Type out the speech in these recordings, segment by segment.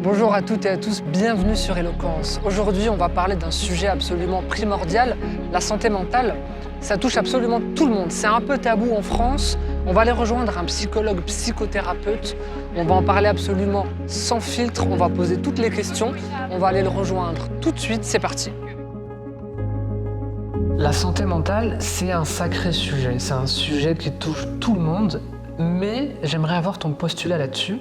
Bonjour à toutes et à tous, bienvenue sur Éloquence. Aujourd'hui, on va parler d'un sujet absolument primordial, la santé mentale. Ça touche absolument tout le monde, c'est un peu tabou en France. On va aller rejoindre un psychologue, psychothérapeute. On va en parler absolument sans filtre, on va poser toutes les questions. On va aller le rejoindre tout de suite, c'est parti. La santé mentale, c'est un sacré sujet. C'est un sujet qui touche tout le monde. Mais j'aimerais avoir ton postulat là-dessus.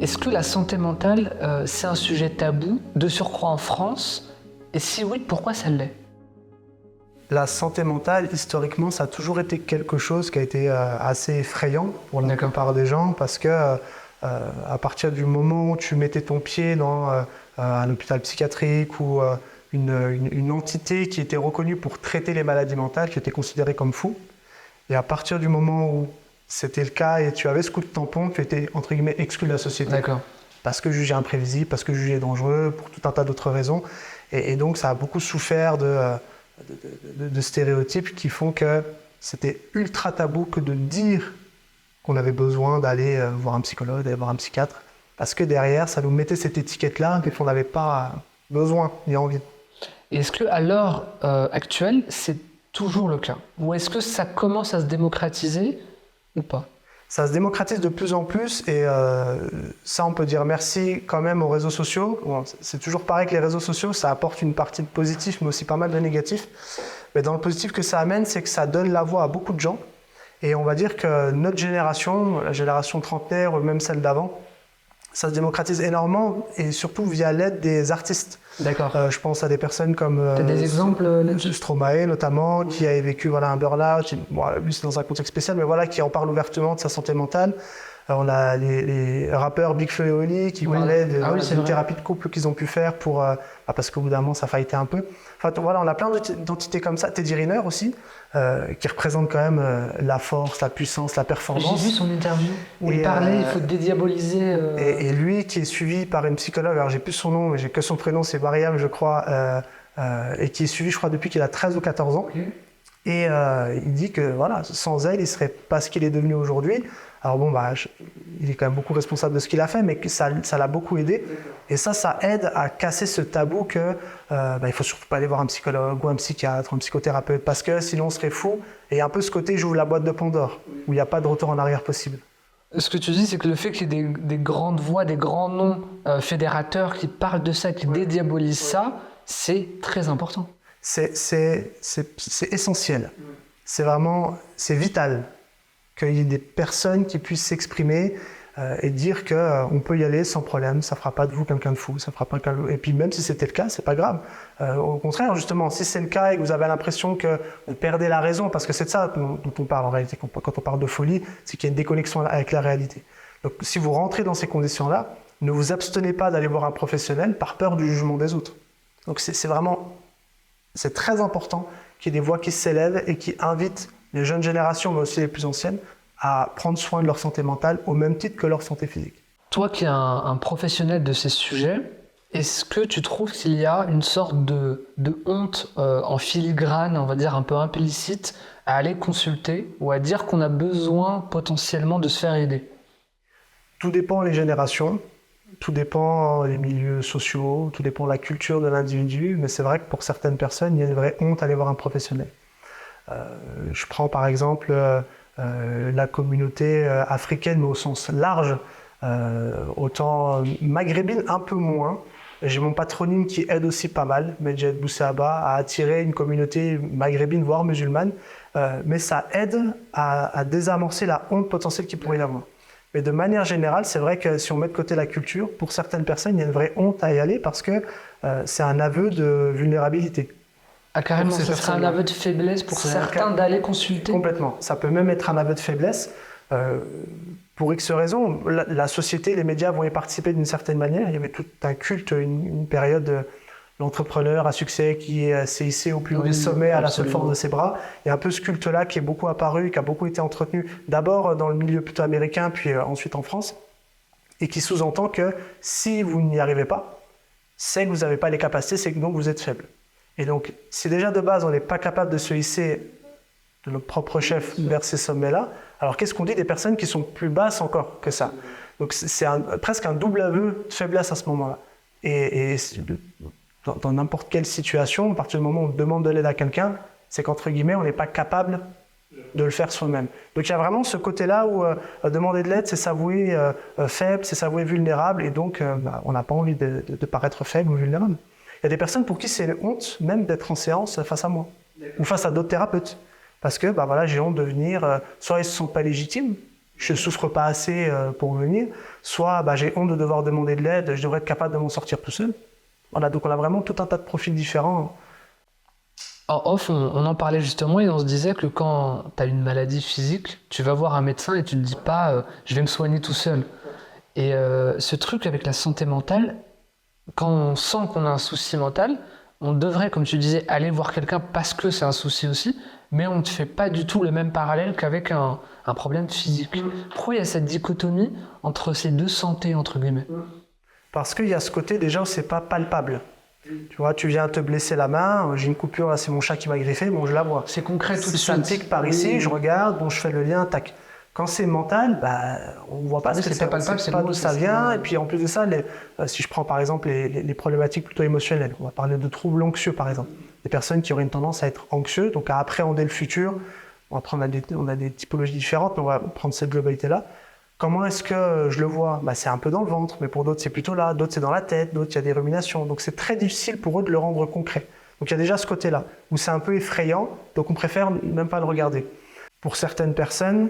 Est-ce que la santé mentale, c'est un sujet tabou, de surcroît en France? Et si oui, pourquoi ça l'est? La santé mentale, historiquement, ça a toujours été quelque chose qui a été assez effrayant pour la plupart des gens parce que à partir du moment où tu mettais ton pied dans un hôpital psychiatrique ou une entité qui était reconnue pour traiter les maladies mentales, tu étais considéré comme fou. Et à partir du moment où c'était le cas et tu avais ce coup de tampon, tu étais entre guillemets exclu de la société. D'accord. Parce que jugé imprévisible, parce que jugé dangereux, pour tout un tas d'autres raisons. Et donc ça a beaucoup souffert de stéréotypes qui font que c'était ultra tabou que de dire qu'on avait besoin d'aller voir un psychologue, d'aller voir un psychiatre. Parce que derrière, ça nous mettait cette étiquette-là, mais qu'on n'avait pas besoin ni envie. Est-ce qu'à l'heure actuelle, c'est toujours le cas? Ou est-ce que ça commence à se démocratiser ou pas? Ça se démocratise de plus en plus et ça, on peut dire merci quand même aux réseaux sociaux. Bon, c'est toujours pareil que les réseaux sociaux, ça apporte une partie de positif, mais aussi pas mal de négatif. Mais dans le positif que ça amène, c'est que ça donne la voix à beaucoup de gens. Et on va dire que notre génération, la génération trentenaire ou même celle d'avant, ça se démocratise énormément et surtout via l'aide des artistes. D'accord. Je pense à des personnes comme T'as des exemples là-dessus? Stromae notamment, qui a vécu un burn-out. Bon, lui c'est dans un contexte spécial, mais voilà, qui en parle ouvertement de sa santé mentale. On a les rappeurs Big Flo et Oli qui parlaient d'une thérapie de couple qu'ils ont pu faire pour parce qu'au bout d'un moment ça faillitait un peu. Enfin voilà, on a plein d'entités comme ça. Teddy Riner aussi, qui représente quand même la force, la puissance, la performance. J'ai vu son interview où il parlait, il faut dédiaboliser. Et lui qui est suivi par une psychologue, alors j'ai plus son nom, mais j'ai que son prénom, c'est Mariam, je crois, et qui est suivi, je crois, depuis qu'il a 13 ou 14 ans. Okay. Et il dit que voilà, sans elle, il ne serait pas ce qu'il est devenu aujourd'hui. Alors bon, il est quand même beaucoup responsable de ce qu'il a fait, mais que ça l'a beaucoup aidé. Et ça aide à casser ce tabou que il faut surtout pas aller voir un psychologue ou un psychiatre, un psychothérapeute, parce que sinon on serait fou. Et il y a un peu ce côté, j'ouvre la boîte de Pandore, où il n'y a pas de retour en arrière possible. Ce que tu dis, c'est que le fait qu'il y ait des grandes voix, des grands noms fédérateurs qui parlent de ça, qui dédiabolisent ça, c'est très important. C'est essentiel. C'est vital qu'il y ait des personnes qui puissent s'exprimer et dire qu'on peut y aller sans problème, ça ne fera pas de vous quelqu'un de fou, ça fera pas et puis même si c'était le cas, c'est pas grave. Au contraire, justement, si c'est le cas et que vous avez l'impression que vous perdez la raison, parce que c'est de ça dont on parle en réalité, quand on parle de folie, c'est qu'il y a une déconnexion avec la réalité. Donc si vous rentrez dans ces conditions-là, ne vous abstenez pas d'aller voir un professionnel par peur du jugement des autres. Donc c'est très important qu'il y ait des voix qui s'élèvent et qui invitent les jeunes générations, mais aussi les plus anciennes, à prendre soin de leur santé mentale au même titre que leur santé physique. Toi qui es un professionnel de ces sujets, est-ce que tu trouves qu'il y a une sorte de honte en filigrane, on va dire un peu implicite, à aller consulter ou à dire qu'on a besoin potentiellement de se faire aider? Tout dépend des générations, tout dépend des milieux sociaux, tout dépend de la culture de l'individu, mais c'est vrai que pour certaines personnes, il y a une vraie honte à aller voir un professionnel. Je prends par exemple la communauté africaine, mais au sens large, autant maghrébine un peu moins. J'ai mon patronyme qui aide aussi pas mal, Medjed Boussaba, à attirer une communauté maghrébine, voire musulmane, mais ça aide à désamorcer la honte potentielle qu'il pourrait y avoir. Mais de manière générale, c'est vrai que si on met de côté la culture, pour certaines personnes, il y a une vraie honte à y aller parce que c'est un aveu de vulnérabilité. Ah carrément, ça serait un aveu de faiblesse pour certains d'aller consulter? Complètement. Ça peut même être un aveu de faiblesse. Pour X raisons, la société, les médias vont y participer d'une certaine manière. Il y avait tout un culte, une période de l'entrepreneur à succès qui s'est hissé au plus haut des sommets à la seule force de ses bras. Il y a un peu ce culte-là qui est beaucoup apparu, qui a beaucoup été entretenu d'abord dans le milieu plutôt américain, puis ensuite en France, et qui sous-entend que si vous n'y arrivez pas, c'est que vous n'avez pas les capacités, c'est que donc vous êtes faible. Et donc, si déjà de base, on n'est pas capable de se hisser de notre propre chef vers ces sommets-là, alors qu'est-ce qu'on dit des personnes qui sont plus basses encore que ça? Donc c'est presque un double aveu de faiblesse à ce moment-là. Et dans n'importe quelle situation, à partir du moment où on demande de l'aide à quelqu'un, c'est qu'entre guillemets, on n'est pas capable de le faire soi-même. Donc il y a vraiment ce côté-là où demander de l'aide, c'est s'avouer faible, c'est s'avouer vulnérable, et donc on n'a pas envie de paraître faible ou vulnérable. Il y a des personnes pour qui c'est une honte même d'être en séance face à moi, ou face à d'autres thérapeutes. Parce que voilà, j'ai honte de venir, soit ils ne se sentent pas légitimes, je ne souffre pas assez pour venir, soit j'ai honte de devoir demander de l'aide, je devrais être capable de m'en sortir tout seul. Voilà, donc on a vraiment tout un tas de profils différents. En off, on en parlait justement et on se disait que quand tu as une maladie physique, tu vas voir un médecin et tu ne te dis pas je vais me soigner tout seul. Et ce truc avec la santé mentale, quand on sent qu'on a un souci mental, on devrait, comme tu disais, aller voir quelqu'un parce que c'est un souci aussi, mais on ne fait pas du tout le même parallèle qu'avec un problème physique. Pourquoi il y a cette dichotomie entre ces deux santé, entre guillemets? Parce qu'il y a ce côté déjà où c'est pas palpable. Tu vois, tu viens te blesser la main, j'ai une coupure, là c'est mon chat qui m'a griffé, bon je la vois. C'est concret tout de suite. Ça pique par ici, je regarde, bon je fais le lien, tac. Quand c'est mental, on ne voit pas ce que c'est pas palpable, c'est pas d'où ça vient. Et puis en plus de ça, si je prends par exemple les problématiques plutôt émotionnelles, on va parler de troubles anxieux par exemple. Des personnes qui auraient une tendance à être anxieux, donc à appréhender le futur. Après on a des typologies différentes, mais on va prendre cette globalité-là. Comment est-ce que je le vois? C'est un peu dans le ventre, mais pour d'autres c'est plutôt là, d'autres c'est dans la tête, d'autres il y a des ruminations. Donc c'est très difficile pour eux de le rendre concret. Donc il y a déjà ce côté-là, où c'est un peu effrayant, donc on préfère même pas le regarder. Pour certaines personnes,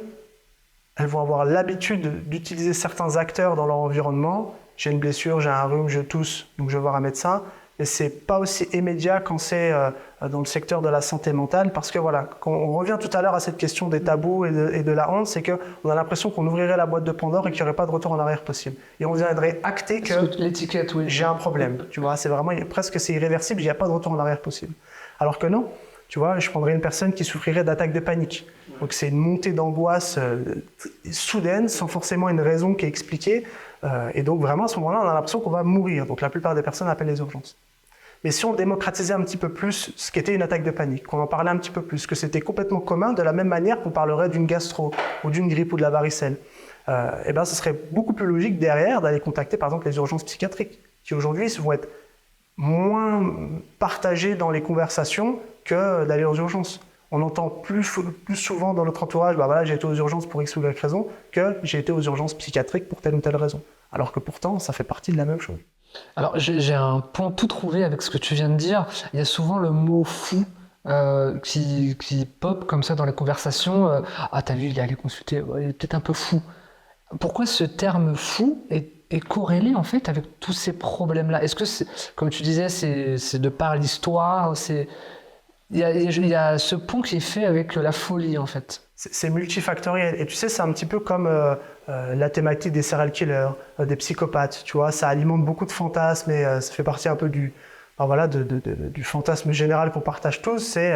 elles vont avoir l'habitude d'utiliser certains acteurs dans leur environnement. J'ai une blessure, j'ai un rhume, je tousse, donc je vais voir un médecin. Et c'est pas aussi immédiat quand c'est dans le secteur de la santé mentale, parce que voilà, quand on revient tout à l'heure à cette question des tabous et de la honte, c'est qu'on a l'impression qu'on ouvrirait la boîte de Pandore et qu'il n'y aurait pas de retour en arrière possible. Et on viendrait acter que l'étiquette, oui, j'ai un problème. Tu vois, c'est vraiment presque c'est irréversible, il n'y a pas de retour en arrière possible. Alors que non. Tu vois, je prendrais une personne qui souffrirait d'attaques de panique. Donc c'est une montée d'angoisse soudaine, sans forcément une raison qui est expliquée. Et donc vraiment, à ce moment-là, on a l'impression qu'on va mourir. Donc la plupart des personnes appellent les urgences. Mais si on démocratisait un petit peu plus ce qu'était une attaque de panique, qu'on en parlait un petit peu plus, que c'était complètement commun, de la même manière qu'on parlerait d'une gastro, ou d'une grippe ou de la varicelle, ce serait beaucoup plus logique derrière d'aller contacter par exemple les urgences psychiatriques, qui aujourd'hui vont être moins partagées dans les conversations que d'aller aux urgences. On entend plus souvent dans notre entourage, j'ai été aux urgences pour X ou Y raison, que j'ai été aux urgences psychiatriques pour telle ou telle raison. Alors que pourtant, ça fait partie de la même chose. Alors, j'ai un point tout trouvé avec ce que tu viens de dire. Il y a souvent le mot fou qui pop comme ça dans les conversations. Ah, t'as vu, il est allé consulter, il est peut-être un peu fou. Pourquoi ce terme fou est corrélé en fait avec tous ces problèmes-là? Est-ce que, comme tu disais, c'est de par l'histoire, il y a ce pont qui est fait avec la folie en fait. C'est multifactoriel. Et tu sais, c'est un petit peu comme la thématique des serial killers, des psychopathes. Tu vois, ça alimente beaucoup de fantasmes et ça fait partie un peu du fantasme général qu'on partage tous. C'est,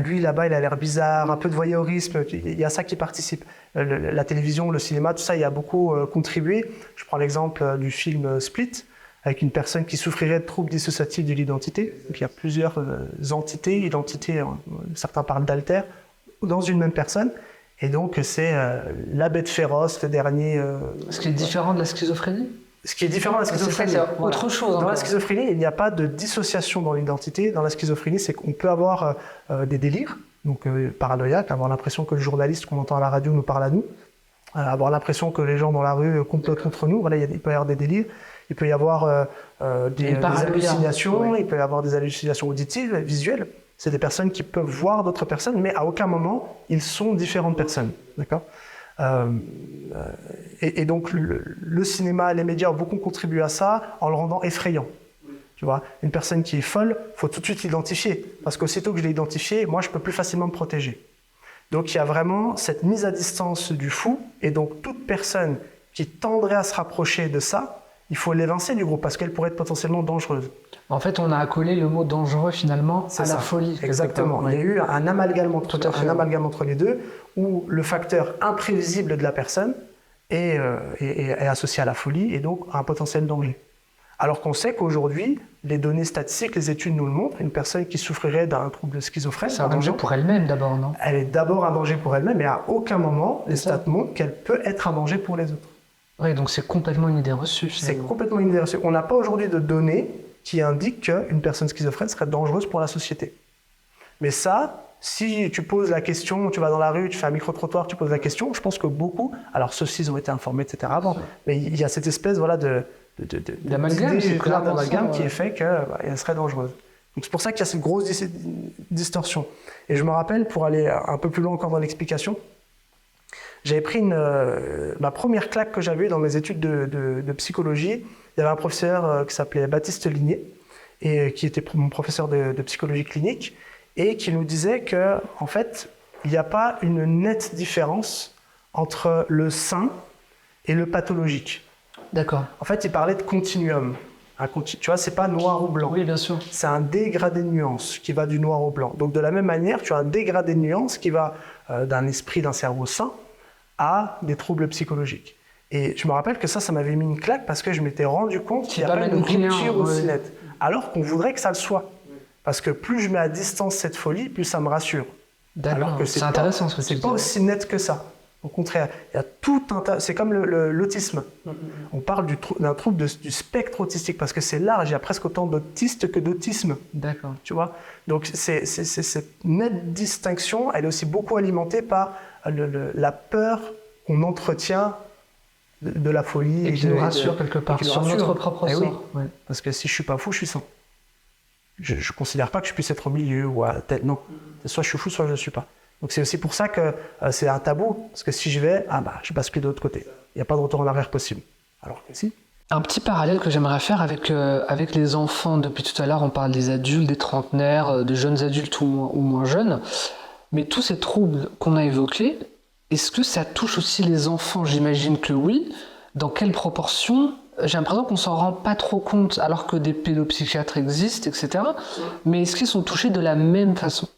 lui là-bas, il a l'air bizarre, un peu de voyeurisme. Il y a ça qui participe. La télévision, le cinéma, tout ça, il y a beaucoup contribué. Je prends l'exemple du film Split, avec une personne qui souffrirait de troubles dissociatifs de l'identité. Donc il y a plusieurs entités, identités, certains parlent d'alter, dans une même personne. Et donc c'est la bête féroce, le dernier... Ce qui est différent de la schizophrénie? Ce qui est différent de la schizophrénie. C'est autre chose. Dans la schizophrénie, il n'y a pas de dissociation dans l'identité. Dans la schizophrénie, c'est qu'on peut avoir des délires, donc paranoïaques, avoir l'impression que le journaliste qu'on entend à la radio nous parle à nous, avoir l'impression que les gens dans la rue complotent contre nous. Voilà, il peut y avoir des délires. Il peut y avoir des hallucinations, il peut y avoir des hallucinations auditives, visuelles. C'est des personnes qui peuvent voir d'autres personnes, mais à aucun moment, ils sont différentes personnes. D'accord ? Et donc, le cinéma, les médias ont beaucoup contribué à ça en le rendant effrayant. Tu vois, une personne qui est folle, il faut tout de suite l'identifier. Parce qu'aussitôt que je l'ai identifié, moi, je peux plus facilement me protéger. Donc, il y a vraiment cette mise à distance du fou. Et donc, toute personne qui tendrait à se rapprocher de ça, il faut l'évincer du groupe parce qu'elle pourrait être potentiellement dangereuse. En fait, on a accolé le mot dangereux finalement à la folie. Exactement. Il y a eu un amalgame entre les deux où le facteur imprévisible de la personne est associé à la folie et donc à un potentiel danger. Alors qu'on sait qu'aujourd'hui, les données statistiques, les études nous le montrent, une personne qui souffrirait d'un trouble schizophrène... C'est un danger pour elle-même d'abord, non? Elle est d'abord un danger pour elle-même, mais à aucun moment, les stats montrent qu'elle peut être un danger pour les autres. Oui, donc c'est complètement une idée reçue. C'est complètement une idée reçue. On n'a pas aujourd'hui de données qui indiquent qu'une personne schizophrène serait dangereuse pour la société. Mais ça, si tu poses la question, tu vas dans la rue, tu fais un micro-trottoir, tu poses la question, je pense que beaucoup, alors ceux-ci ils ont été informés, etc. avant, mais il y a cette espèce d'amalgame qui est fait qu'elle serait dangereuse. Donc c'est pour ça qu'il y a cette grosse distorsion. Et je me rappelle, pour aller un peu plus loin encore dans l'explication, j'avais pris ma première claque que j'avais eue dans mes études de psychologie. Il y avait un professeur qui s'appelait Baptiste Ligné, et qui était mon professeur de psychologie clinique, et qui nous disait que, en fait, il n'y a pas une nette différence entre le sain et le pathologique. D'accord. En fait, il parlait de continuum. Tu vois, c'est pas noir ou blanc. Oui, bien sûr. C'est un dégradé de nuances qui va du noir au blanc. Donc, de la même manière, tu as un dégradé de nuances qui va d'un esprit, d'un cerveau sain à des troubles psychologiques. Et je me rappelle que ça m'avait mis une claque parce que je m'étais rendu compte qu'il n'y a pas une rupture aussi nette. Alors qu'on voudrait que ça le soit. Parce que plus je mets à distance cette folie, plus ça me rassure. D'accord, c'est intéressant ce que tu dis. C'est pas aussi net que ça. Au contraire, il y a tout un tas... C'est comme l'autisme. On parle d'un trouble du spectre autistique parce que c'est large. Il y a presque autant d'autistes que d'autisme. D'accord. Tu vois ? Donc, cette nette distinction, elle est aussi beaucoup alimentée par la peur qu'on entretient de la folie. Et qui nous rassure quelque part sur notre propre sort. Oui. Ouais. Parce que si je suis pas fou, je suis sain. Je ne considère pas que je puisse être au milieu ou à tête. Non. Soit je suis fou, soit je ne suis pas. Donc c'est aussi pour ça que c'est un tabou. Parce que si je vais, je bascule de l'autre côté. Il n'y a pas de retour en arrière possible. Alors que si. Un petit parallèle que j'aimerais faire avec les enfants. Depuis tout à l'heure, on parle des adultes, des trentenaires, des jeunes adultes ou moins jeunes. Mais tous ces troubles qu'on a évoqués, est-ce que ça touche aussi les enfants ? J'imagine que oui. Dans quelle proportion ? J'ai l'impression qu'on ne s'en rend pas trop compte, alors que des pédopsychiatres existent, etc. Mais est-ce qu'ils sont touchés de la même façon ?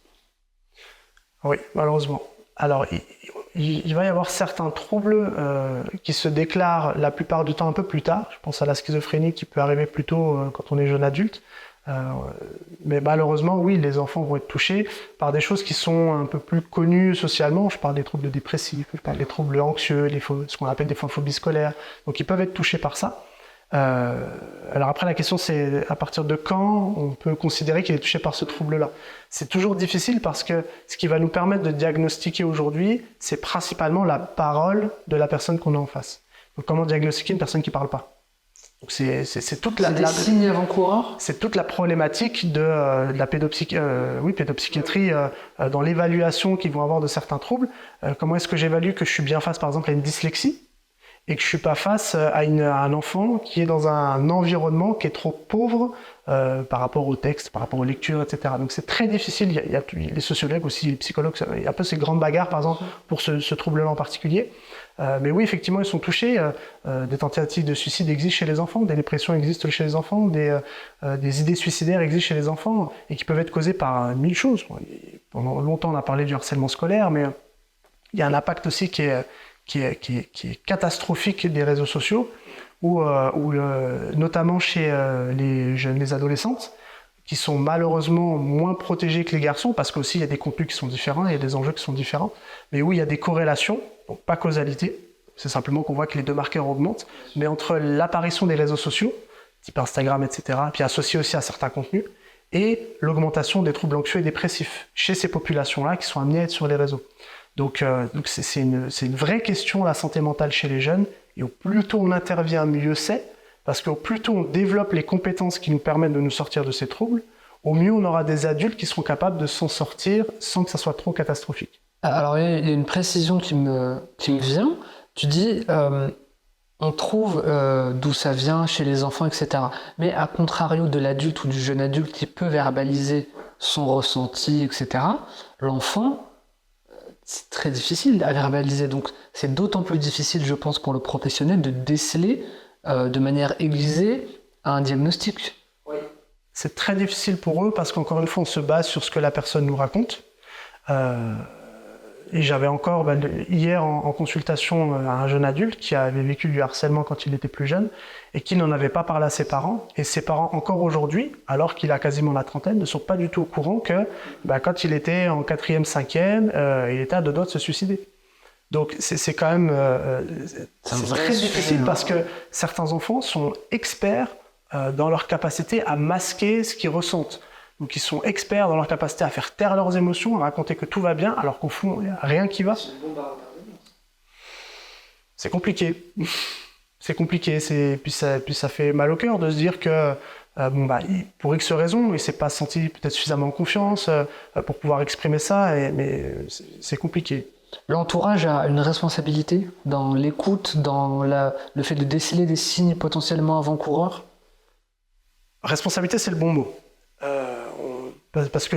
Oui, malheureusement. Alors, il va y avoir certains troubles qui se déclarent la plupart du temps un peu plus tard. Je pense à la schizophrénie qui peut arriver plus tôt quand on est jeune adulte. Mais malheureusement, oui, les enfants vont être touchés par des choses qui sont un peu plus connues socialement. Je parle des troubles dépressifs, je parle des troubles anxieux, ce qu'on appelle des phobies scolaires. Donc, ils peuvent être touchés par ça. Alors après, la question, c'est à partir de quand on peut considérer qu'il est touché par ce trouble-là. C'est toujours difficile parce que ce qui va nous permettre de diagnostiquer aujourd'hui, c'est principalement la parole de la personne qu'on a en face. Donc, comment diagnostiquer une personne qui ne parle pas ? Donc c'est toute des signes avant-coureurs. C'est toute la problématique de la pédopsychiatrie dans l'évaluation qu'ils vont avoir de certains troubles. Comment est-ce que j'évalue que je suis bien face, par exemple, à une dyslexie et que je suis pas face à un enfant qui est dans un environnement qui est trop pauvre par rapport au texte, par rapport aux lectures, etc. Donc c'est très difficile. Il y a les sociologues aussi, les psychologues, il y a un peu ces grandes bagarres, par exemple, pour ce trouble-là en particulier. Mais oui, effectivement, ils sont touchés. Des tentatives de suicide existent chez les enfants, des dépressions existent chez les enfants, des idées suicidaires existent chez les enfants et qui peuvent être causées par 1000 choses. Pendant longtemps, on a parlé du harcèlement scolaire, mais il y a un impact aussi qui est catastrophique des réseaux sociaux, où notamment chez les adolescentes, qui sont malheureusement moins protégées que les garçons, parce qu'aussi il y a des contenus qui sont différents, il y a des enjeux qui sont différents, mais où il y a des corrélations, donc pas causalité, c'est simplement qu'on voit que les deux marqueurs augmentent, mais entre l'apparition des réseaux sociaux, type Instagram, etc., puis associé aussi à certains contenus, et l'augmentation des troubles anxieux et dépressifs chez ces populations-là qui sont amenées à être sur les réseaux. Donc c'est une vraie question, la santé mentale chez les jeunes, et au plus tôt on intervient, mieux c'est, parce qu'au plus tôt on développe les compétences qui nous permettent de nous sortir de ces troubles, au mieux on aura des adultes qui seront capables de s'en sortir sans que ça soit trop catastrophique. Alors il y a une précision qui me vient. Tu dis, on trouve d'où ça vient chez les enfants, etc. Mais à contrario de l'adulte ou du jeune adulte qui peut verbaliser son ressenti, etc., l'enfant, c'est très difficile à verbaliser. Donc c'est d'autant plus difficile, je pense, pour le professionnel de déceler de manière aiguisée un diagnostic. Oui. C'est très difficile pour eux parce qu'encore une fois, on se base sur ce que la personne nous raconte. Et j'avais encore hier en consultation un jeune adulte qui avait vécu du harcèlement quand il était plus jeune et qui n'en avait pas parlé à ses parents. Et ses parents, encore aujourd'hui, alors qu'il a quasiment la trentaine, ne sont pas du tout au courant que quand il était en 4e, 5e, il était à deux doigts de se suicider. Donc c'est quand même c'est très difficile parce que certains enfants sont experts dans leur capacité à masquer ce qu'ils ressentent. Donc ils sont experts dans leur capacité à faire taire leurs émotions, à raconter que tout va bien, alors qu'au fond, il n'y a rien qui va. C'est compliqué. C'est compliqué. Puis ça fait mal au cœur de se dire que pour X raisons, il ne s'est pas senti peut-être suffisamment en confiance pour pouvoir exprimer ça, mais c'est compliqué. L'entourage a une responsabilité dans l'écoute, dans le fait de déceler des signes potentiellement avant-coureurs? Responsabilité, c'est le bon mot. Parce que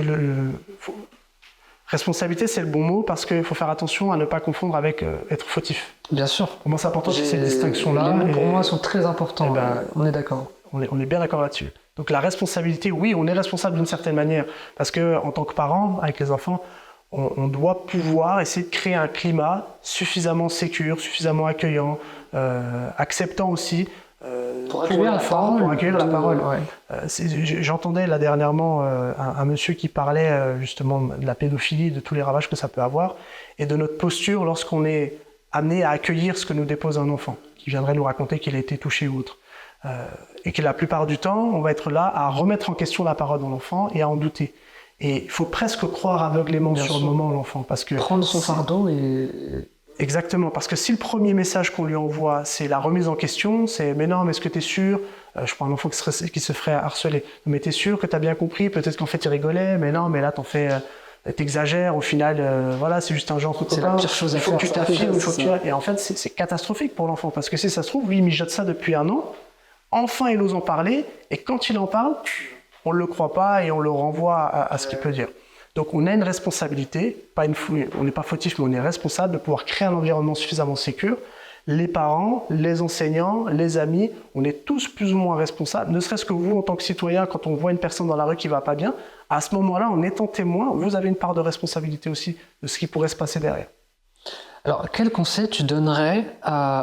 responsabilité, c'est le bon mot parce qu'il faut faire attention à ne pas confondre avec être fautif. Bien sûr. Pour moi, c'est important ces distinctions-là. Les mots, pour moi, sont très importants. On est d'accord. On est bien d'accord là-dessus. Donc la responsabilité, oui, on est responsable d'une certaine manière. Parce qu'en tant que parent, avec les enfants, on doit pouvoir essayer de créer un climat suffisamment sécure, suffisamment accueillant, acceptant aussi pour accueillir la parole. Ouais. J'entendais là dernièrement un monsieur qui parlait justement de la pédophilie, de tous les ravages que ça peut avoir, et de notre posture lorsqu'on est amené à accueillir ce que nous dépose un enfant, qui viendrait nous raconter qu'il a été touché ou autre. Et que la plupart du temps, on va être là à remettre en question la parole de l'enfant et à en douter. Et il faut presque croire aveuglément sur le moment l'enfant. Parce que prendre son fardeau et... Exactement, parce que si le premier message qu'on lui envoie, c'est la remise en question, c'est « mais non, mais est-ce que tu es sûr ?» Je prends un enfant qui se ferait harceler. « Mais tu es sûr que tu as bien compris? Peut-être qu'en fait il rigolait, mais non, mais là t'exagères, au final, voilà, c'est juste un genre de copain. C'est la pire chose à faire. Il faut que tu t'affirmes, il faut que tu... » Et en fait, c'est catastrophique pour l'enfant, parce que si ça se trouve, lui, il mijote ça depuis 1 an, enfin il ose en parler, et quand il en parle, on ne le croit pas et on le renvoie à ce qu'il peut dire. Donc on a une responsabilité, on n'est pas fautif, mais on est responsable de pouvoir créer un environnement suffisamment sécure. Les parents, les enseignants, les amis, on est tous plus ou moins responsables, ne serait-ce que vous en tant que citoyen, quand on voit une personne dans la rue qui ne va pas bien, à ce moment-là, en étant témoin, vous avez une part de responsabilité aussi de ce qui pourrait se passer derrière. Alors, quel conseil tu donnerais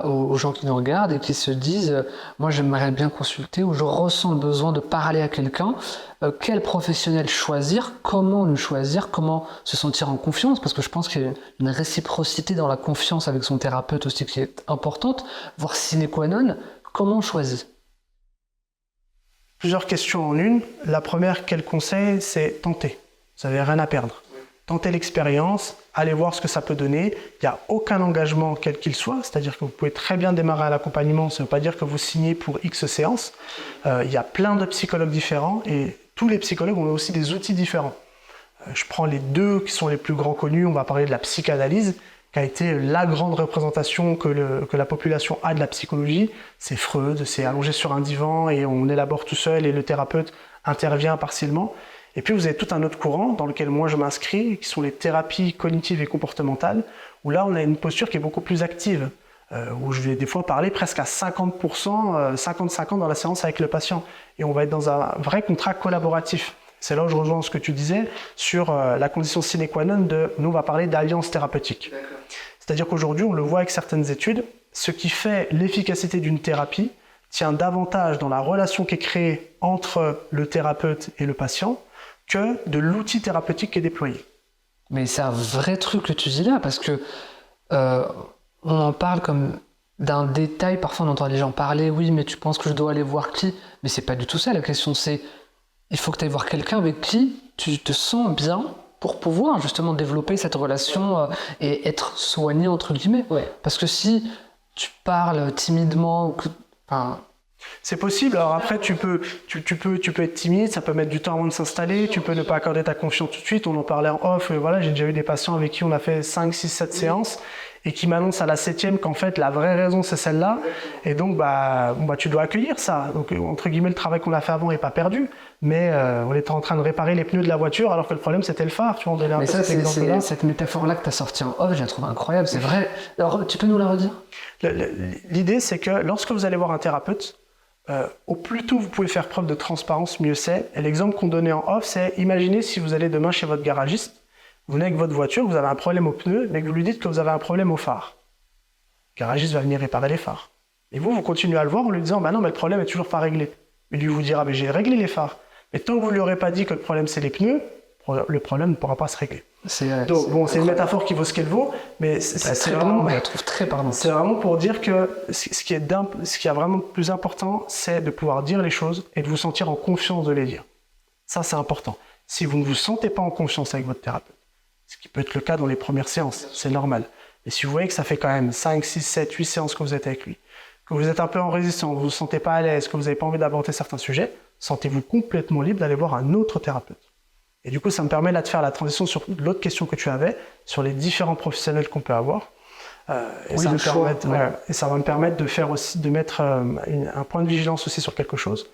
aux gens qui nous regardent et qui se disent « moi j'aimerais bien consulter » ou « je ressens le besoin de parler à quelqu'un ». Quel professionnel choisir? Comment le choisir? Comment se sentir en confiance? Parce que je pense qu'il y a une réciprocité dans la confiance avec son thérapeute aussi qui est importante, voire sine qua non. Comment on choisit? Plusieurs questions en une. La première, quel conseil? C'est tenter. Vous n'avez rien à perdre. Tentez l'expérience, allez voir ce que ça peut donner. Il n'y a aucun engagement quel qu'il soit, c'est-à-dire que vous pouvez très bien démarrer à l'accompagnement, ça ne veut pas dire que vous signez pour X séances. Il y a plein de psychologues différents et tous les psychologues ont aussi des outils différents. Je prends les 2 qui sont les plus grands connus, on va parler de la psychanalyse, qui a été la grande représentation que la population a de la psychologie. C'est Freud, c'est allongé sur un divan et on élabore tout seul et le thérapeute intervient partiellement. Et puis vous avez tout un autre courant dans lequel moi je m'inscris, qui sont les thérapies cognitives et comportementales, où là on a une posture qui est beaucoup plus active, où je vais des fois parler presque à 50%, 50-50 dans la séance avec le patient. Et on va être dans un vrai contrat collaboratif. C'est là où je rejoins ce que tu disais sur la condition sine qua non de, nous on va parler d'alliance thérapeutique. C'est-à-dire qu'aujourd'hui on le voit avec certaines études, ce qui fait l'efficacité d'une thérapie tient davantage dans la relation qui est créée entre le thérapeute et le patient, que de l'outil thérapeutique qui est déployé. Mais c'est un vrai truc que tu dis là, parce que on en parle comme d'un détail, parfois on entend les gens parler, oui mais tu penses que je dois aller voir qui? Mais c'est pas du tout ça, la question c'est, il faut que tu ailles voir quelqu'un avec qui tu te sens bien pour pouvoir justement développer cette relation et être soigné entre guillemets. Ouais. Parce que si tu parles timidement, c'est possible, alors après tu peux être timide, ça peut mettre du temps avant de s'installer, tu peux ne pas accorder ta confiance tout de suite, on en parlait en off, voilà, j'ai déjà eu des patients avec qui on a fait 5, 6, 7 séances et qui m'annoncent à la 7e qu'en fait la vraie raison c'est celle-là et donc tu dois accueillir ça. Donc entre guillemets le travail qu'on a fait avant n'est pas perdu, mais on était en train de réparer les pneus de la voiture alors que le problème c'était le phare, tu vois, on donnait un peu cet exemple-là. Cette métaphore-là que tu as sortie en off, je la trouve incroyable, c'est vrai. Alors tu peux nous la redire? L'idée c'est que lorsque vous allez voir un thérapeute, au plus tôt vous pouvez faire preuve de transparence, mieux c'est. Et l'exemple qu'on donnait en off, c'est imaginez si vous allez demain chez votre garagiste, vous venez avec votre voiture, vous avez un problème au pneu, mais que vous lui dites que vous avez un problème au phare. Le garagiste va venir réparer les phares. Et vous continuez à le voir en lui disant, bah non, mais le problème est toujours pas réglé. Et lui vous dira, mais j'ai réglé les phares. Mais tant que vous ne lui aurez pas dit que le problème c'est les pneus, le problème ne pourra pas se régler. Donc, bon, c'est une métaphore qui vaut ce qu'elle vaut, mais c'est vraiment... Je la trouve très parlante. C'est vraiment pour dire que ce qui est vraiment plus important, c'est de pouvoir dire les choses et de vous sentir en confiance de les dire. Ça, c'est important. Si vous ne vous sentez pas en confiance avec votre thérapeute, ce qui peut être le cas dans les premières séances, c'est normal. Et si vous voyez que ça fait quand même 5, 6, 7, 8 séances que vous êtes avec lui, que vous êtes un peu en résistance, vous ne vous sentez pas à l'aise, que vous n'avez pas envie d'aborder certains sujets, sentez-vous complètement libre d'aller voir un autre thérapeute. Et du coup, ça me permet là de faire la transition sur l'autre question que tu avais, sur les différents professionnels qu'on peut avoir. Et ça va me permettre de mettre un point de vigilance aussi sur quelque chose.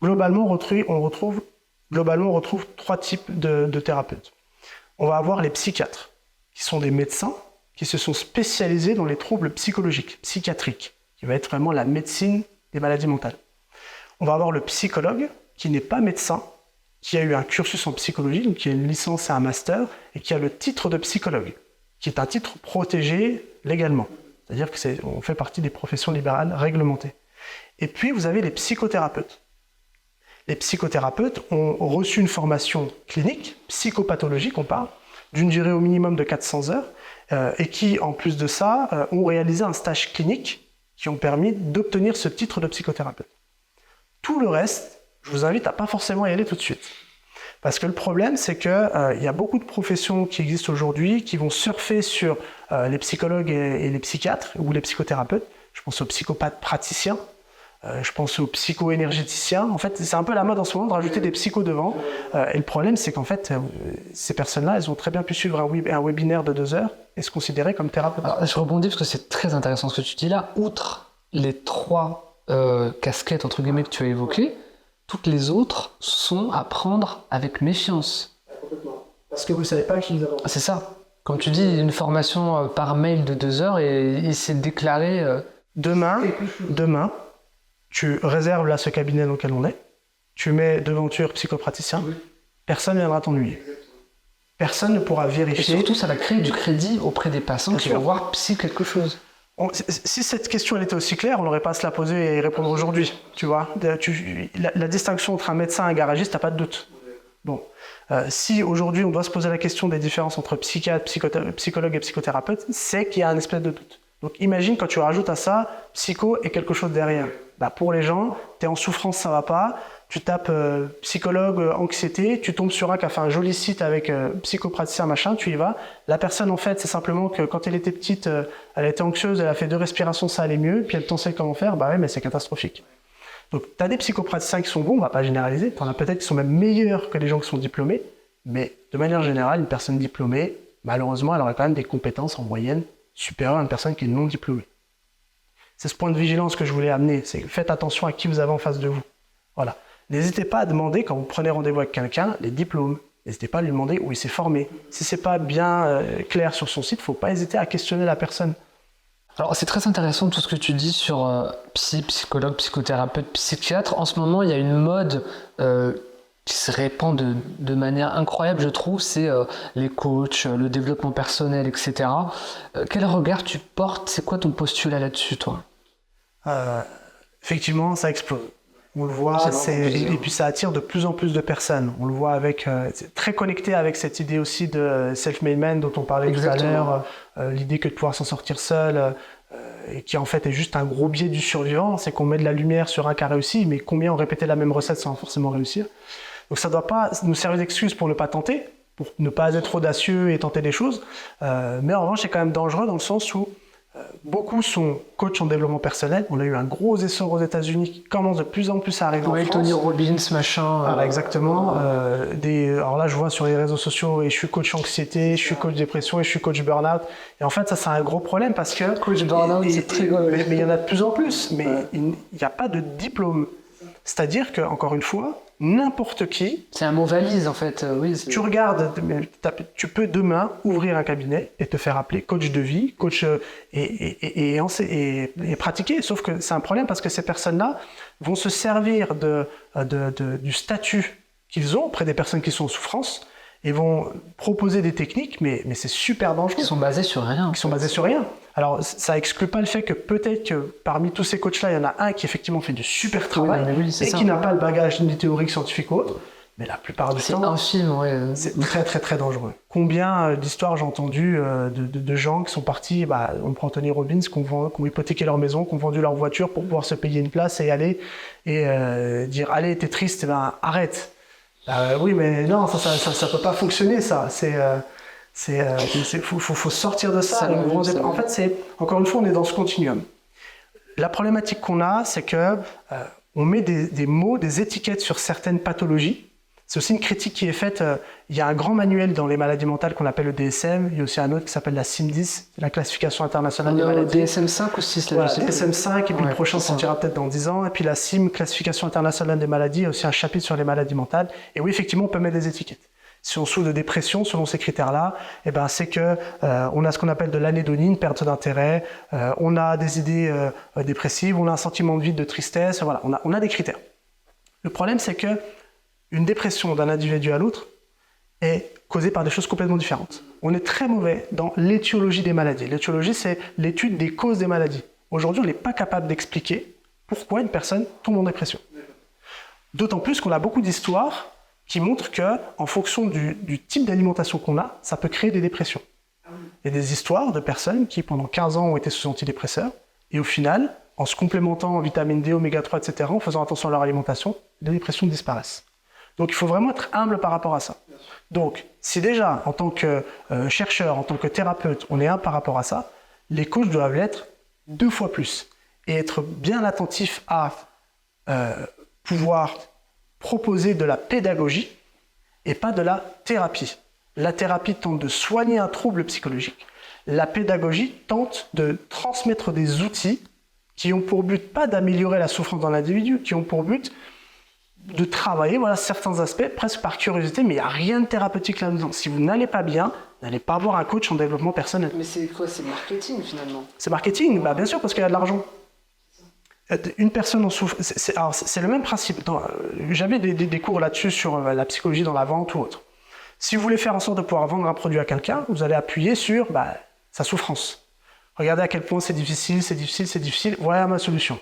Globalement, on retrouve 3 types de thérapeutes. On va avoir les psychiatres, qui sont des médecins qui se sont spécialisés dans les troubles psychologiques, psychiatriques, qui va être vraiment la médecine des maladies mentales. On va avoir le psychologue, qui n'est pas médecin, qui a eu un cursus en psychologie, donc qui a une licence et un master, et qui a le titre de psychologue, qui est un titre protégé légalement. C'est-à-dire qu'on fait partie des professions libérales réglementées. Et puis, vous avez les psychothérapeutes. Les psychothérapeutes ont reçu une formation clinique, psychopathologique, on parle, d'une durée au minimum de 400 heures, et qui, en plus de ça, ont réalisé un stage clinique qui ont permis d'obtenir ce titre de psychothérapeute. Tout le reste, je vous invite à pas forcément y aller tout de suite. Parce que le problème, c'est qu'il y a beaucoup de professions qui existent aujourd'hui qui vont surfer sur les psychologues et les psychiatres ou les psychothérapeutes. Je pense aux psychopathes praticiens, je pense aux psycho-énergéticiens. En fait, c'est un peu la mode en ce moment de rajouter des psychos devant. Et le problème, c'est qu'en fait, ces personnes-là, elles ont très bien pu suivre un webinaire de 2 heures et se considérer comme thérapeute. Alors, je rebondis parce que c'est très intéressant ce que tu dis là. Outre les 3 casquettes, entre guillemets, que tu as évoquées, toutes les autres sont à prendre avec méfiance. Parce que vous ne savez pas qui vous avez. C'est ça. Comme tu dis, une formation par mail de 2 heures et il s'est déclaré... Demain, tu réserves là ce cabinet dans lequel on est, tu mets devanture psychopraticien, personne ne viendra t'ennuyer. Personne ne pourra vérifier. Et surtout, ça va créer du crédit auprès des patients qui vont voir psy quelque chose. Si cette question elle était aussi claire, on n'aurait pas à se la poser et y répondre aujourd'hui. Tu vois, la distinction entre un médecin et un garagiste, t'as pas de doute. Bon, si aujourd'hui on doit se poser la question des différences entre psychiatre, psychologue et psychothérapeute, c'est qu'il y a un espèce de doute. Donc imagine quand tu rajoutes à ça psycho et quelque chose derrière. Pour les gens, tu es en souffrance, ça va pas. Tu tapes psychologue, anxiété, tu tombes sur un qui a fait un joli site avec psychopraticien, machin, tu y vas. La personne, en fait, c'est simplement que quand elle était petite, elle était anxieuse, elle a fait 2 respirations, ça allait mieux, puis elle t'enseigne comment faire, bah ouais, mais c'est catastrophique. Donc, tu as des psychopraticiens qui sont bons, on va pas généraliser, tu en as peut-être qui sont même meilleurs que les gens qui sont diplômés, mais de manière générale, une personne diplômée, malheureusement, elle aurait quand même des compétences en moyenne supérieures à une personne qui est non diplômée. C'est ce point de vigilance que je voulais amener, c'est faites attention à qui vous avez en face de vous. Voilà. N'hésitez pas à demander, quand vous prenez rendez-vous avec quelqu'un, les diplômes. N'hésitez pas à lui demander où il s'est formé. Si c'est pas bien clair sur son site, il ne faut pas hésiter à questionner la personne. Alors c'est très intéressant tout ce que tu dis sur psychologue, psychothérapeute, psychiatre. En ce moment, il y a une mode qui se répand de manière incroyable, je trouve, c'est les coachs, le développement personnel, etc. Quel regard tu portes? C'est quoi ton postulat là-dessus, toi? Effectivement, ça explose. On le voit, et puis ça attire de plus en plus de personnes. On le voit c'est très connecté avec cette idée aussi de self-made man dont on parlait tout à l'heure, l'idée que de pouvoir s'en sortir seul, et qui en fait est juste un gros biais du survivant, c'est qu'on met de la lumière sur un qui a réussi, mais combien ont répété la même recette sans forcément réussir. Donc ça ne doit pas nous servir d'excuse pour ne pas tenter, pour ne pas être audacieux et tenter des choses, mais en revanche c'est quand même dangereux dans le sens où beaucoup sont coachs en développement personnel. On a eu un gros essor aux États-Unis qui commence de plus en plus à arriver en France. Tony Robbins, machin. Voilà, exactement. Alors là, je vois sur les réseaux sociaux, et je suis coach anxiété, je suis coach dépression, et je suis coach burn-out. Et en fait, ça, c'est un gros problème parce que... Coach burn-out, c'est très gros. Mais il y en a de plus en plus. Mais il n'y a pas de diplôme. C'est-à-dire que, encore une fois, n'importe qui... C'est un mot valise, en fait. Oui, tu regardes, tu peux demain ouvrir un cabinet et te faire appeler coach de vie, coach et pratiquer. Sauf que c'est un problème parce que ces personnes-là vont se servir du statut qu'ils ont auprès des personnes qui sont en souffrance et vont proposer des techniques, mais c'est super dangereux. Qui sont basées sur rien. Qui sont basées sur rien. Alors, ça exclut pas le fait que peut-être que parmi tous ces coachs-là, il y en a un qui effectivement fait du super travail et qui n'a pas le bagage ni théorique, scientifique ou autre. Mais la plupart du C'est temps, infime, ouais. c'est très très très dangereux. Combien d'histoires j'ai entendu de gens qui sont partis, on prend Tony Robbins, qui ont hypothéqué leur maison, qui ont vendu leur voiture pour pouvoir se payer une place et aller et dire allez t'es triste, arrête. Oui mais non ça peut pas fonctionner ça. Faut sortir de ça. En fait c'est encore une fois on est dans ce continuum. La problématique qu'on a c'est que on met des mots, des étiquettes sur certaines pathologies. C'est aussi une critique qui est faite. Il y a un grand manuel dans les maladies mentales qu'on appelle le DSM. Il y a aussi un autre qui s'appelle la CIM-10, la classification internationale des maladies. Le DSM-5 aussi, c'est voilà, DSM-5, et puis le prochain sortira peut-être dans 10 ans. Et puis la CIM, classification internationale des maladies, il y a aussi un chapitre sur les maladies mentales. Et oui, effectivement, on peut mettre des étiquettes. Si on souffre de dépression, selon ces critères-là, c'est que on a ce qu'on appelle de l'anédonie, une perte d'intérêt, on a des idées dépressives, on a un sentiment de vide, de tristesse. Voilà, on a des critères. Le problème, c'est que une dépression d'un individu à l'autre est causée par des choses complètement différentes. On est très mauvais dans l'étiologie des maladies. L'étiologie, c'est l'étude des causes des maladies. Aujourd'hui, on n'est pas capable d'expliquer pourquoi une personne tombe en dépression. D'autant plus qu'on a beaucoup d'histoires qui montrent qu'en fonction du type d'alimentation qu'on a, ça peut créer des dépressions. Il y a des histoires de personnes qui, pendant 15 ans, ont été sous antidépresseurs, et au final, en se complémentant en vitamine D, oméga 3, etc., en faisant attention à leur alimentation, les dépressions disparaissent. Donc il faut vraiment être humble par rapport à ça. Donc si déjà, en tant que chercheur, en tant que thérapeute, on est humble par rapport à ça, les coachs doivent l'être 2 fois plus. Et être bien attentif à pouvoir proposer de la pédagogie et pas de la thérapie. La thérapie tente de soigner un trouble psychologique. La pédagogie tente de transmettre des outils qui ont pour but pas d'améliorer la souffrance dans l'individu, qui ont pour but de travailler certains aspects, presque par curiosité, mais il n'y a rien de thérapeutique là-dedans. Si vous n'allez pas bien, n'allez pas voir un coach en développement personnel. Mais c'est quoi? C'est marketing finalement? C'est marketing, bien sûr, parce qu'il y a de l'argent. Une personne en souffre. C'est le même principe. J'avais des cours là-dessus sur la psychologie dans la vente ou autre. Si vous voulez faire en sorte de pouvoir vendre un produit à quelqu'un, vous allez appuyer sur sa souffrance. Regardez à quel point c'est difficile, voilà ma solution.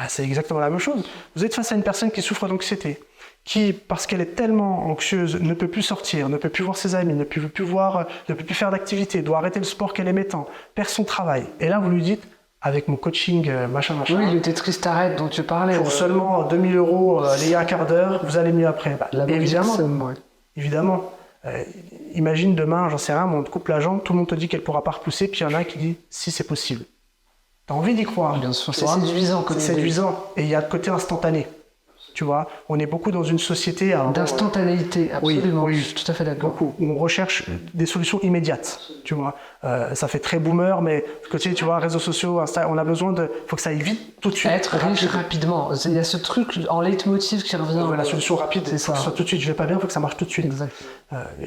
C'est exactement la même chose. Vous êtes face à une personne qui souffre d'anxiété, qui, parce qu'elle est tellement anxieuse, ne peut plus sortir, ne peut plus voir ses amis, ne peut plus faire d'activité, doit arrêter le sport qu'elle aimait tant, perd son travail. Et là, vous lui dites, avec mon coaching, machin. Oui, le Tetris t'arrête dont tu parlais. Pour seulement 2 000 €, les un quart d'heure, vous allez mieux après. Évidemment. Imagine demain, j'en sais rien, on te coupe la jambe, tout le monde te dit qu'elle ne pourra pas repousser, puis il y en a qui dit si c'est possible. T'as envie d'y croire. Bien sûr, c'est séduisant. C'est séduisant. Et il y a le côté instantané. Tu vois, on est beaucoup dans une société... d'instantanéité, absolument. Oui, je suis tout à fait d'accord. Beaucoup. On recherche des solutions immédiates. Tu vois, ça fait très boomer, mais côté, tu vois, réseaux sociaux, Insta, on a besoin de... Il faut que ça aille vite, tout de suite. Être riche rapidement. Il y a ce truc en leitmotiv qui revient. La solution rapide, c'est ça. Tout de suite, je vais pas bien, il faut que ça marche tout de suite. Exact.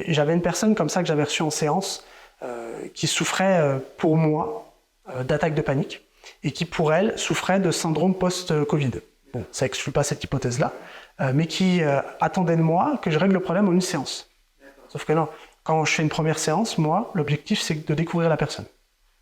J'avais une personne comme ça que j'avais reçue en séance qui souffrait, pour moi, d'attaques de panique et qui, pour elle, souffrait de syndrome post-Covid. Bon, ça exclut pas cette hypothèse-là, mais qui attendait de moi que je règle le problème en une séance. Sauf que non, quand je fais une première séance, moi, l'objectif, c'est de découvrir la personne.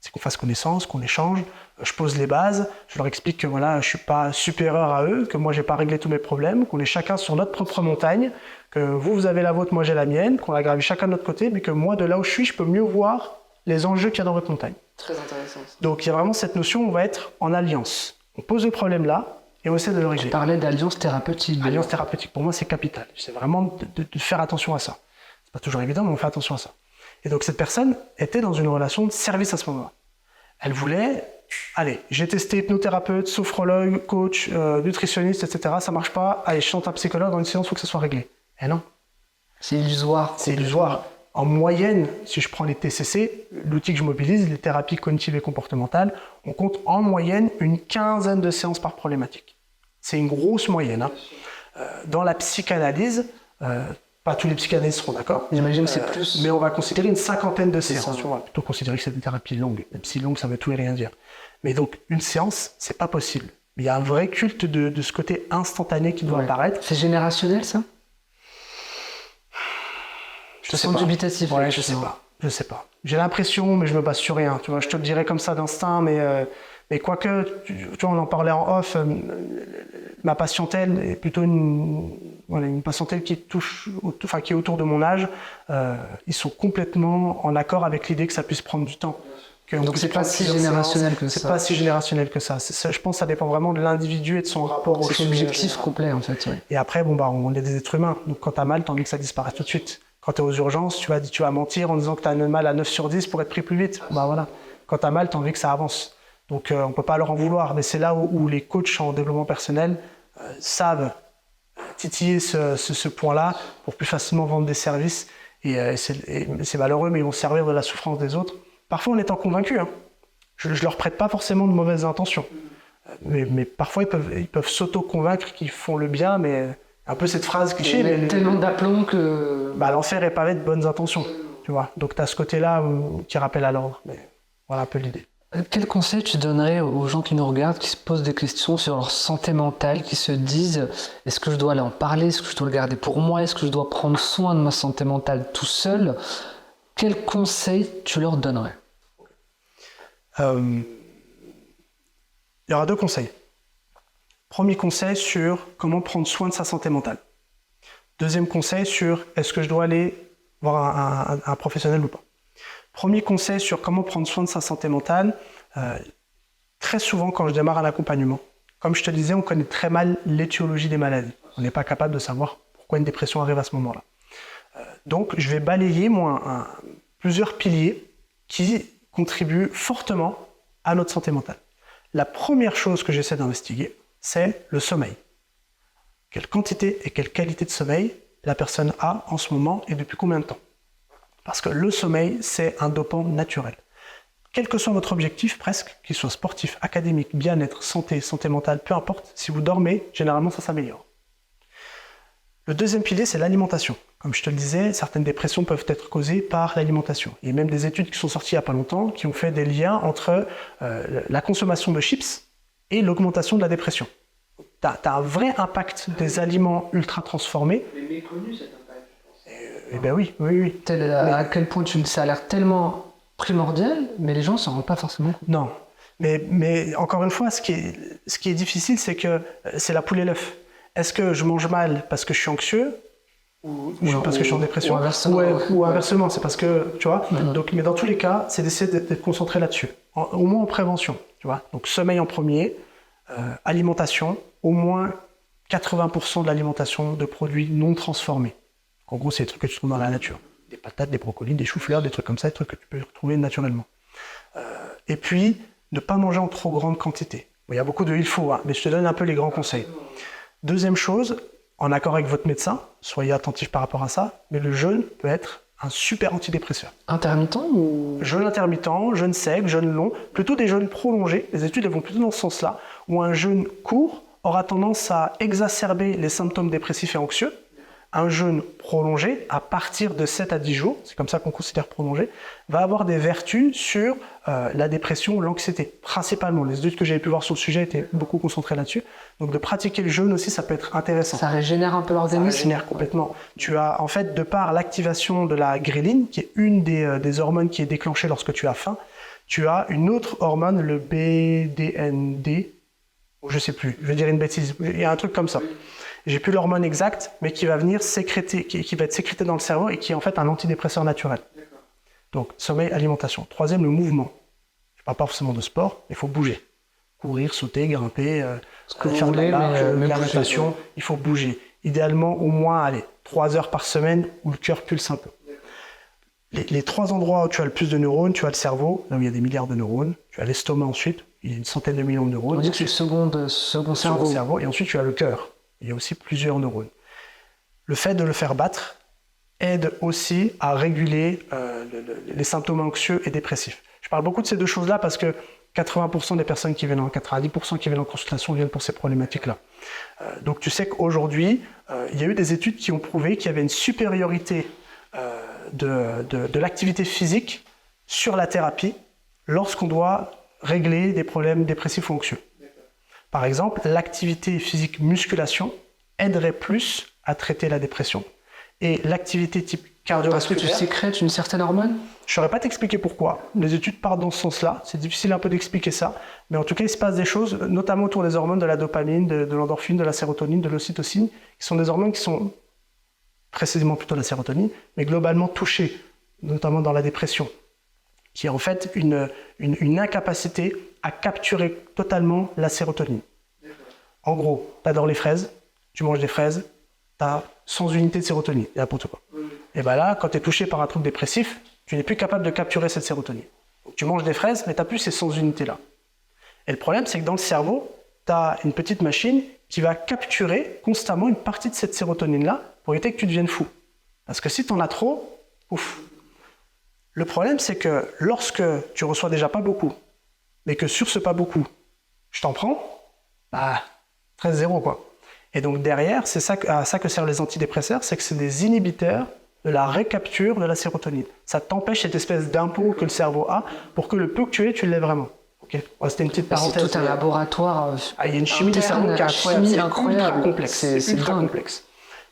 C'est qu'on fasse connaissance, qu'on échange, je pose les bases, je leur explique que voilà, je suis pas supérieur à eux, que moi, j'ai pas réglé tous mes problèmes, qu'on est chacun sur notre propre montagne, que vous avez la vôtre, moi j'ai la mienne, qu'on la gravit chacun de notre côté, mais que moi, de là où je suis, je peux mieux voir les enjeux qu'il y a dans votre montagne. Très intéressant. Donc, il y a vraiment cette notion, on va être en alliance. On pose le problème là, et on essaie de le régler. Tu parlais d'alliance thérapeutique. Alliance thérapeutique, pour moi, c'est capital. C'est vraiment de faire attention à ça. C'est pas toujours évident, mais on fait attention à ça. Et donc, cette personne était dans une relation de service à ce moment-là. Elle voulait, allez, j'ai testé hypnothérapeute, sophrologue, coach, nutritionniste, etc. Ça marche pas. Allez, je chante un psychologue dans une séance, il faut que ça soit réglé. Eh non. C'est illusoire. C'est illusoire. En moyenne, si je prends les TCC, l'outil que je mobilise, les thérapies cognitives et comportementales, on compte en moyenne une 15aine de séances par problématique. C'est une grosse moyenne. Hein. Dans la psychanalyse, pas tous les psychanalystes seront d'accord. J'imagine que c'est plus. Mais on va considérer une 50aine de séances. On va plutôt considérer que c'est des thérapies longues. Même si longue, ça veut tout et rien dire. Mais donc, une séance, c'est pas possible. Il y a un vrai culte de ce côté instantané qui doit apparaître. C'est générationnel, ça? Je sens dubitatif. Ouais, je sais pas. J'ai l'impression, mais je me base sur rien. Tu vois, je te le dirais comme ça d'instinct, mais quoique, tu vois, on en parlait en off, ma patientèle est plutôt une voilà, une patientèle qui est autour de mon âge, ils sont complètement en accord avec l'idée que ça puisse prendre du temps. Donc c'est pas si générationnel que ça. C'est pas si générationnel que ça. Je pense que ça dépend vraiment de l'individu et de son rapport aux choses. C'est subjectif complet en fait. Oui. Et après, on est des êtres humains. Donc quand t'as mal, t'as envie que ça disparaisse tout de suite. Quand t'es aux urgences, tu vas mentir en disant que t'as mal à 9 sur 10 pour être pris plus vite. Voilà. Quand t'as mal, t'as envie que ça avance. Donc on peut pas leur en vouloir. Mais c'est là où les coachs en développement personnel savent titiller ce point-là pour plus facilement vendre des services. Et c'est malheureux, mais ils vont servir de la souffrance des autres. Parfois en étant convaincus. Hein. Je leur prête pas forcément de mauvaises intentions. Mais parfois ils peuvent s'auto-convaincre qu'ils font le bien, mais un peu cette phrase cliché. Mais tellement d'aplomb que... l'enfer est pavé de bonnes intentions. Tu vois. Donc tu as ce côté-là qui rappelle à l'ordre. Mais voilà un peu l'idée. Quel conseil tu donnerais aux gens qui nous regardent, qui se posent des questions sur leur santé mentale, qui se disent est-ce que je dois aller en parler, est-ce que je dois le garder pour moi, est-ce que je dois prendre soin de ma santé mentale tout seul? Quel conseil tu leur donnerais? Il y aura 2 conseils. Premier conseil sur comment prendre soin de sa santé mentale. Deuxième conseil sur est-ce que je dois aller voir un professionnel ou pas. Premier conseil sur comment prendre soin de sa santé mentale. Très souvent quand je démarre un accompagnement, comme je te disais, on connaît très mal l'étiologie des maladies. On n'est pas capable de savoir pourquoi une dépression arrive à ce moment-là. Donc je vais balayer plusieurs piliers qui contribuent fortement à notre santé mentale. La première chose que j'essaie d'investiguer, c'est le sommeil. Quelle quantité et quelle qualité de sommeil la personne a en ce moment et depuis combien de temps? Parce que le sommeil, c'est un dopant naturel. Quel que soit votre objectif, presque, qu'il soit sportif, académique, bien-être, santé mentale, peu importe, si vous dormez, généralement ça s'améliore. Le deuxième pilier, c'est l'alimentation. Comme je te le disais, certaines dépressions peuvent être causées par l'alimentation. Il y a même des études qui sont sorties il n'y a pas longtemps qui ont fait des liens entre la consommation de chips et l'augmentation de la dépression. Tu as un vrai impact des aliments ultra transformés. Mais méconnu cet impact, je pense. Eh bien oui. À quel point ça a l'air tellement primordial, mais les gens ne s'en rendent pas forcément compte. Non, mais encore une fois, ce qui est difficile, c'est que c'est la poule et l'œuf. Est-ce que je mange mal parce que je suis anxieux ou parce que je suis en dépression, ou inversement, c'est parce que, tu vois. Donc, mais dans tous les cas, c'est d'essayer d'être concentré là-dessus, au moins en prévention, tu vois. Donc sommeil en premier, alimentation, au moins 80% de l'alimentation de produits non transformés. En gros, c'est des trucs que tu trouves dans la nature, des patates, des brocolis, des choux-fleurs, des trucs comme ça, des trucs que tu peux retrouver naturellement. Et puis, ne pas manger en trop grande quantité. Bon, il y a beaucoup de il faut, hein, mais je te donne un peu les grands conseils. Deuxième chose, en accord avec votre médecin, soyez attentif par rapport à ça, mais le jeûne peut être un super antidépresseur. Intermittent ou... Jeûne intermittent, jeûne sec, jeûne long, plutôt des jeûnes prolongés. Les études elles vont plutôt dans ce sens-là, où un jeûne court aura tendance à exacerber les symptômes dépressifs et anxieux. Un jeûne prolongé, à partir de 7 à 10 jours, c'est comme ça qu'on considère prolongé, va avoir des vertus sur la dépression, l'anxiété, principalement. Les études que j'avais pu voir sur le sujet étaient beaucoup concentrées là-dessus. Donc de pratiquer le jeûne aussi, ça peut être intéressant. Ça régénère un peu l'organisme. Ça régénère complètement. Tu as, en fait, de par l'activation de la gréline, qui est une des hormones qui est déclenchée lorsque tu as faim, tu as une autre hormone, le BDND, je ne sais plus, je vais dire une bêtise, il y a un truc comme ça. J'ai plus l'hormone exacte, mais qui va venir sécréter, qui va être sécrétée dans le cerveau et qui est en fait un antidépresseur naturel. Donc, sommeil, alimentation. Troisième, le mouvement. Je ne parle pas forcément de sport, mais il faut bouger. Courir, sauter, grimper, faire de la marche, de la natation, il faut bouger. Idéalement, au moins, 3 heures par semaine où le cœur pulse un peu. Les 3 endroits où tu as le plus de neurones, tu as le cerveau, là où il y a des milliards de neurones, tu as l'estomac ensuite, il y a une centaine de millions de neurones. On dit que c'est le second cerveau. Et ensuite, tu as le cœur. Il y a aussi plusieurs neurones. Le fait de le faire battre aide aussi à réguler les symptômes anxieux et dépressifs. Je parle beaucoup de ces deux choses-là parce que 80% des personnes qui viennent 90% qui viennent en consultation viennent pour ces problématiques-là. Donc tu sais qu'aujourd'hui, il y a eu des études qui ont prouvé qu'il y avait une supériorité de l'activité physique sur la thérapie lorsqu'on doit régler des problèmes dépressifs ou anxieux. Par exemple, l'activité physique musculation aiderait plus à traiter la dépression. Et l'activité type cardiovasculaire. Parce que tu sécrètes une certaine hormone? Je ne saurais pas t'expliquer pourquoi. Les études partent dans ce sens-là. C'est difficile un peu d'expliquer ça. Mais en tout cas, il se passe des choses, notamment autour des hormones de la dopamine, de l'endorphine, de la sérotonine, de l'ocytocine, qui sont des hormones qui sont précisément plutôt la sérotonine, mais globalement touchées, notamment dans la dépression, qui est en fait une incapacité à capturer totalement la sérotonine. En gros, tu adores les fraises, tu manges des fraises, tu as 100 unités de sérotonine, et n'importe quoi. Et bien là, quand tu es touché par un trouble dépressif, tu n'es plus capable de capturer cette sérotonine. Donc, tu manges des fraises, mais tu n'as plus ces 100 unités-là. Et le problème, c'est que dans le cerveau, tu as une petite machine qui va capturer constamment une partie de cette sérotonine-là pour éviter que tu deviennes fou. Parce que si tu en as trop, ouf. Le problème, c'est que lorsque tu reçois déjà pas beaucoup, mais que sur ce pas beaucoup, je t'en prends, bah, 13-0 quoi. Et donc derrière, c'est à ça que servent les antidépresseurs, c'est que c'est des inhibiteurs de la récapture de la sérotonine. Ça t'empêche cette espèce d'impôt que le cerveau a pour que le peu que tu aies, tu l'aies vraiment. Okay. Ouais, c'était une petite parenthèse. C'est tout un laboratoire. Il y a une chimie du cerveau qui est incroyable, complexe. C'est ultra complexe.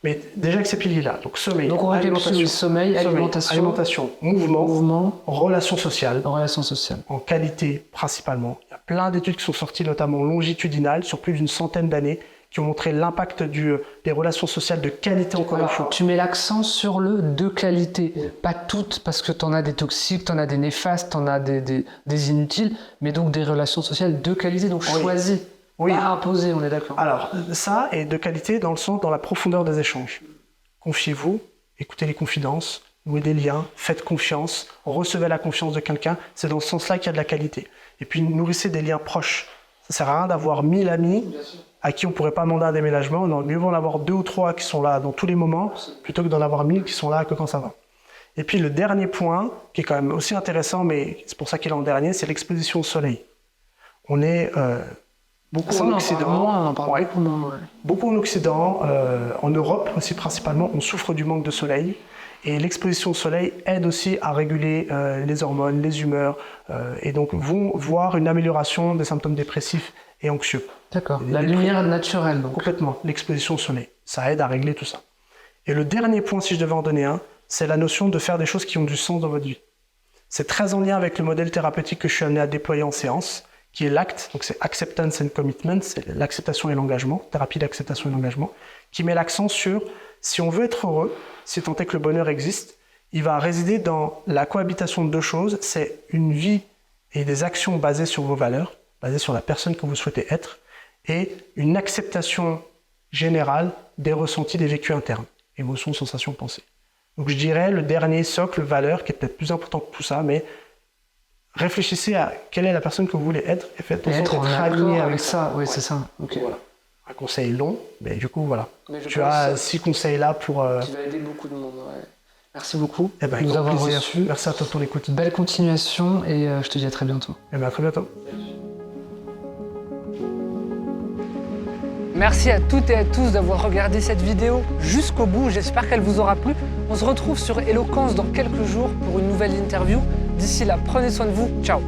Mais déjà que ces piliers-là, donc sommeil, donc on récapitule sommeil, alimentation, mouvement, relations sociales, en qualité principalement. Il y a plein d'études qui sont sorties, notamment longitudinales, sur plus d'une centaine d'années, qui ont montré l'impact des relations sociales de qualité encore une fois. Tu mets l'accent sur le de qualité, pas toutes, parce que tu en as des toxiques, tu en as des néfastes, tu en as des inutiles, mais donc des relations sociales de qualité, donc choisies. Oui. Pas imposé, on est d'accord. Alors, ça est de qualité dans le sens, dans la profondeur des échanges. Confiez-vous, écoutez les confidences, nouez des liens, faites confiance, recevez la confiance de quelqu'un. C'est dans ce sens-là qu'il y a de la qualité. Et puis, nourrissez des liens proches. Ça sert à rien d'avoir 1000 amis à qui on ne pourrait pas demander un déménagement. Non, mieux vaut en avoir 2 ou 3 qui sont là dans tous les moments, plutôt que d'en avoir 1000 qui sont là que quand ça va. Et puis, le dernier point, qui est quand même aussi intéressant, mais c'est pour ça qu'il est en dernier, c'est l'exposition au soleil. On est... beaucoup en Occident, beaucoup en Occident, en Europe aussi principalement, on souffre du manque de soleil et l'exposition au soleil aide aussi à réguler les hormones, les humeurs et donc vont voir une amélioration des symptômes dépressifs et anxieux. D'accord, la lumière naturelle donc. Complètement, l'exposition au soleil, ça aide à régler tout ça. Et le dernier point, si je devais en donner un, c'est la notion de faire des choses qui ont du sens dans votre vie. C'est très en lien avec le modèle thérapeutique que je suis amené à déployer en séance, qui est l'ACT, donc c'est Acceptance and Commitment, c'est l'acceptation et l'engagement, thérapie d'acceptation et l'engagement, qui met l'accent sur, si on veut être heureux, si tant est que le bonheur existe, il va résider dans la cohabitation de deux choses, c'est une vie et des actions basées sur vos valeurs, basées sur la personne que vous souhaitez être, et une acceptation générale des ressentis, des vécus internes, émotions, sensations, pensées. Donc je dirais le dernier socle, valeur, qui est peut-être plus important que tout ça, mais réfléchissez à quelle est la personne que vous voulez être et faites en sorte d'être aligné avec ça. Oui, c'est ça. Okay. Voilà. Un conseil long, mais du coup, voilà. Tu as 6 conseils là pour... Qui va aider beaucoup de monde, ouais. Merci beaucoup de nous avoir reçus. Merci à toi pour l'écoute. Belle continuation et je te dis à très bientôt. À très bientôt. Merci à toutes et à tous d'avoir regardé cette vidéo jusqu'au bout. J'espère qu'elle vous aura plu. On se retrouve sur Eloquence dans quelques jours pour une nouvelle interview. D'ici là, prenez soin de vous. Ciao.